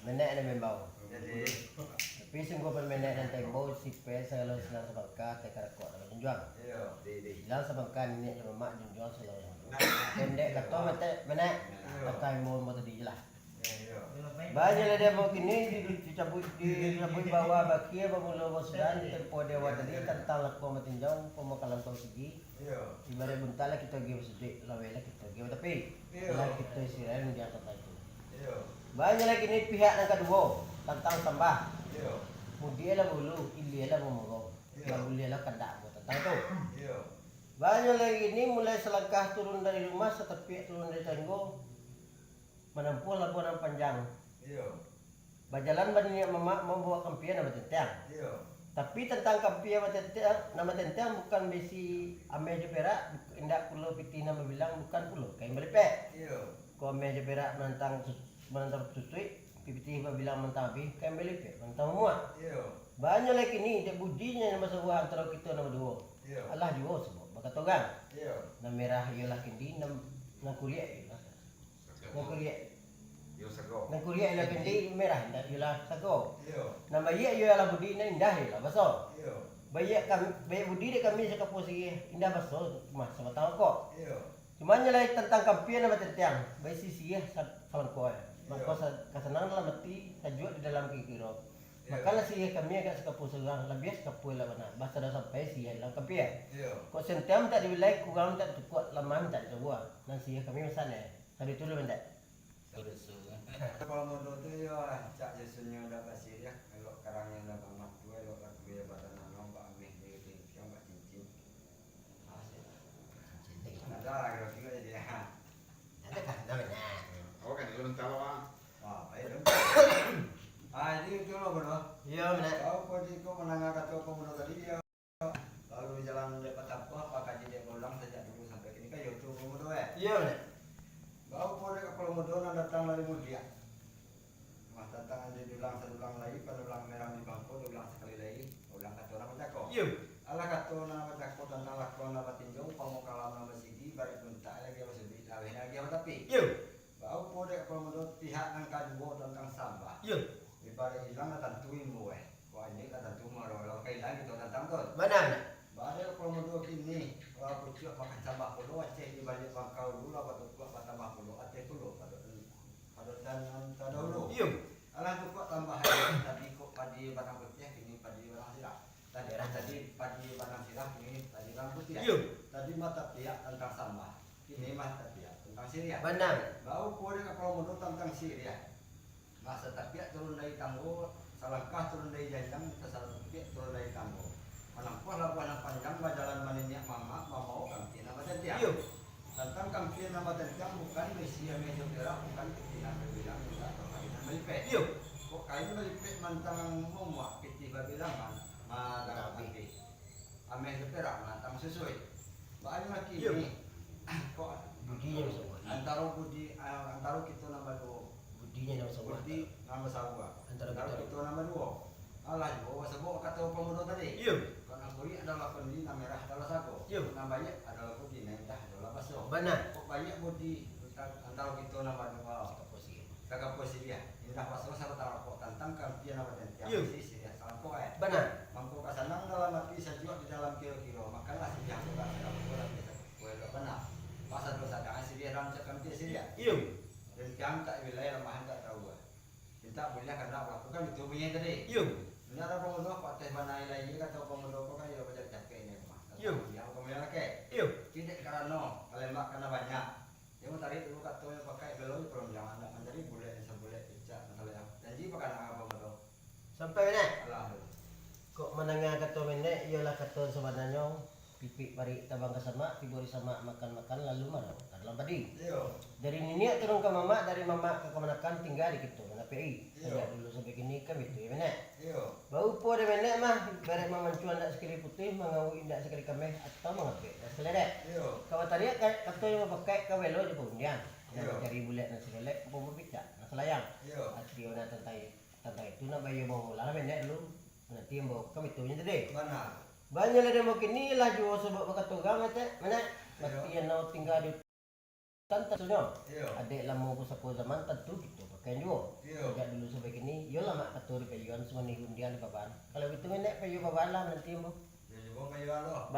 Menek na membaw. Jadi Tapi sungguh menek ng tembo si pe sa lalos na sa bangka kay karakot na junjuan. iyo, di. Ilang sa bangka ni na mama junjuan sa lalos. Pendek kato mate menek katay mo mo tadi lah. Iyo. Banyak lah dia mau kini dicabut bawa bakia bamulo mo sudan tempo dewa tadi tentang lakko matinjong pemakalan kau segi. Iyo. Ibarat buntala kita give sedih lawela kita give tapi Iya. lah kita siran dia kata itu. Iyo. Banyak lagi ni pihak yang kedua tentang tambah. Iyo. Mudia lah bulu, ilia lah memogo, Iya. mulia lah kandak tentang itu. Iyo. Banyak lagi ni mulai selangkah turun dari rumah setepi turun dari tanggo menempuh labuan panjang. Iyo. Berjalan baninya mama membawa kampian nama tentang. Iyo. Tapi tentang kampian nama tentang bukan besi ame je perak, indak pulau piti nama bilang bukan pulau kain belipek. Iyo. Ko ame je perak menentang tutui, piti bilang mentabi kain belipek, mentang muat. Iyo. Banyak lagi ni dia budinya nama sebuah antara kita nama dua. Iyo. Allah juga sebab bakatogang. Iyo. Nam merah ialah kendi nam kuliah ialah. Nam kuliah. Yo sago. Nam kuliah ialah kendi merah indah ialah sago. Iyo. Nam bayi ialah budi na indah ialah baso. Iyo. Bayi kami bayi budi dia kami sa kapusi indah baso mas sama tahu kok. Iyo. Cuma nyalai tentang kampian nama tentiang. Bayi sisi sa falangko. Maka kasenang dalam mati sajua di dalam kikiro. Makalah sih kami agak sekapu seorang lebih sekapu lah mana bahasa dah sampai sih lang kapi ya. Kok sentiam tak dibilai kurang tak cukup lama tak coba. Nanti kami misalnya hari tu lu mendak. Kalau mau tu yo cak jesunya udah pasir ya. Kalau karangnya udah banget gue lo kan gue batan nanong pak amih dia yang pak cincin. Ada kalau juga jadi ya. Ada kan dah benar. Oh kan itu mentalo ah. Wah, baik dong. Ini itu lo bro. Iya benar. Kau kau menangga kata kau bro tadi dia. Lalu jalan dapat apa? Pakai dia bolang sejak dulu sampai kini kan YouTube kamu tuh ya. Iya benar. Kau boleh kalau mau dona datang dari mulia. Mas datang ada diulang satu ulang lagi, pada ulang merah di bangku, diulang sekali lagi, ulang kata orang baca kok. Iya. Allah kata orang baca kok dan Allah kau nama tinjau, kamu kalam nama sidi, balik bentak lagi apa sedih, lawih lagi apa tapi. Iya. Kau boleh kalau mau pihak angka dua tentang sampah. Iya. Ibarat hilang tentuin gue. Wah ini kan tentu malu kayak lagi tuh tentang tuh. Benar. Badai kalau mau kini, kalau aku cuci pakai sampah dulu, aceh di balik bangkau dulu, apa tuh kuat tambah dulu, aceh dulu, pada dan dulu. Iya. Alah tuh kuat tambah tadi kok padi batang putih, ini padi batang sirah. Tadi padi batang sirah, ini padi batang putih. Iya. Tadi mata pihak tentang sampah, ini mata pihak tentang Syria. Benar. Bau kode kalau mau tentang Syria, masa tapi turun dari tangguh, salahkah turun dari janjang, salah turun dari tangguh. Menampuh labuan panjang berjalan menenyak mama mau kampian nama tentiang. Iya. Tentang kampian nama tentiang bukan mesia meja perak bukan ketinak berbilang tidak permainan melipet. Iya. Kok kain melipet mantang memuak piti berbilang madang api. Ameh perak mantang sesuai. Banyak lagi ini. Kok Budinya semua. antara kita nama dua. Budinya nama semua. Budi nama sawa. Antara Kita nama dua. Allah juga sebut kata pemuda tadi. Iya. Karena kulit adalah pendi, nama merah adalah sago. Iya. Nama banyak adalah putih, nama indah adalah baso. Benar. Kok banyak budi antara kita nama dua. Kapusi. Kakak posisi dia. Indah baso sama taruh kok tentang kampian nama dan tiang Iya. sisi dia salah kok eh. Benar. Mangkuk kasanang dalam hati sejuak di dalam kilo-kilo. Makalah si yang suka sedang kurang bisa kue benar. Masa dosa jangan si dia rancakkan dia si dia. Iya. Dan tiang tak wilayah lemahan tak tahu. Kita boleh karena lakukan itu punya tadi. Iya. Nyara pemuda kok teh banai lagi kata pemuda kok kan ya baca capek ini mah. Iya. Yang kemudian lagi. Iya. Tidak karena kalemak karena banyak. Yang tadi dulu kata yang pakai beloi belum jangan nak mencari bule sebule pecah masalah yang. Janji pakai apa pemuda. Sampai benar. Allah. Kok menengah kata menek ialah kata sebenarnya pipik bari tabang kesama tiburi sama makan-makan lalu marah dalam padi. Iyo. Dari nenek turun ke mama, dari mama ke kemenakan tinggal di situ mana PI. Iya. Sejak dulu sampai kini kan itu ya menek. Iyo. Bau po de menek mah barek memancuan dak sekali putih mengawu indak sekali kameh atau mengapek. Seledek. Iyo. Kawan tadi kata yang pakai ke welo di pundian. Iya. Yang cari bulat nasi lelek pun berpicak. Nah selayang. Iyo. Asli orang tentang itu nak bayar bawa lah menek dulu. Nanti yang bawa kami tu tadi. Benar. Banyak lah demo kini lah jual sebab berkata orang macam mana mati yang nak tinggal di tanpa sunyo. Iyo. Adik lama pusako zaman tentu gitu pakai juga. gusto mo ni Gundian di babaan. Kalau gitu nek payo babaan lah nanti mo. Jadi gua kayo ano.